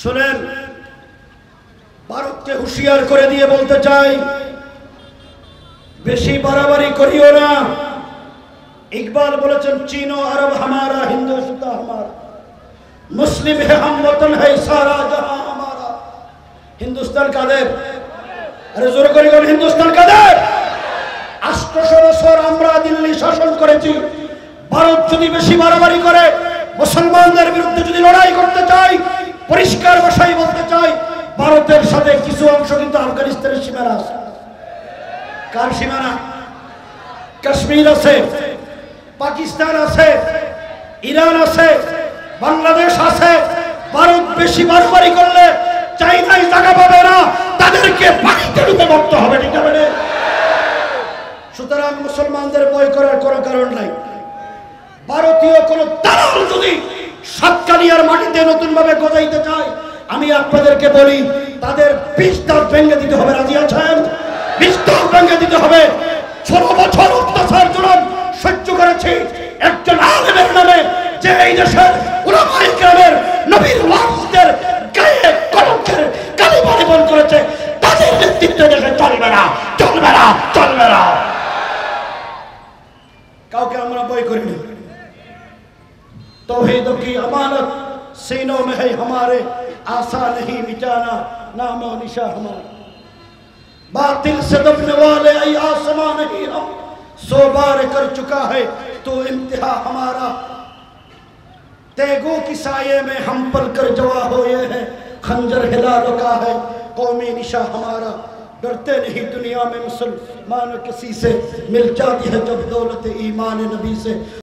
শুনেন, ভারতকে হুঁশিয়ার করে দিয়ে বলতে চাই, বেশি বাড়াবাড়ি করিও না। ইকবাল বলেছেন, চীন ও আরব হামারা, হিন্দুস্তান হামারা, মুসলিম হে হাম ওতন হে সারা জাহাঁ হামারা। হিন্দুস্তান কাদের? আরে জোরে করে বল, হিন্দুস্তান কাদের? 800 বছর আমরা দিল্লি শাসন করেছি। ভারত যদি বেশি বাড়াবাড়ি করে, মুসলমানদের বিরুদ্ধে যদি লড়াই করতে চাই, পরিষ্কার ভাষায় বলতে চাই, ভারতের সাথে কিছু অংশ কিন্তু আফগানিস্তানের সীমানা আছে। কার সীমানা? কাশ্মীর আছে, পাকিস্তান আছে, ইরান আছে, বাংলাদেশ আছে। ভারত বেশি বাড়াবাড়ি করলে চাইনাই জায়গা পাবে না, তাদেরকে পানিতে ডুবে মরতে হবে, ঠিক আছে? সুতরাং মুসলমানদের ভয় করার কোনো কারণ নাই। ভারতীয় কোন দালাল যদি সাতকানিয়ার মাটিতে নতুন ভাবে গজাইতে চায়, আমি আপনাদেরকে বলি তাদের 20 দাঁত ভেঙে দিতে হবে। রাজি আছেন? 20 দাঁত ভেঙে দিতে হবে। 16 বছর অত্যাচার জুলুম সহ্য করেছি একজন আলেমের নামে, যে এই দেশের উলামায়ে কেরামের নবীর ওয়ারিসদের গায়ে কলঙ্কের কালিমা নিবন করেছে, তাদের নেতৃত্বে দেশে চলবে না, চলবে না, চলবে না। কাউকে আমরা ভয় করি না। तौहीद की अमानत सीनों में है हमारे, आसा नहीं मिटाना नाम और निशा हमारा। बातिल से दबने वाले ऐ आसमां नहीं हम, 100 बार कर चुका है तो इम्तिहा हमारा। तेगों की साये में हम पल कर जवा हुए हैं, खंजर हिला रुका है कौमी निशा हमारा। डरते नहीं दुनिया में मुसलमान किसी से, मिल जाती है जब दौलत ईमान नबी से।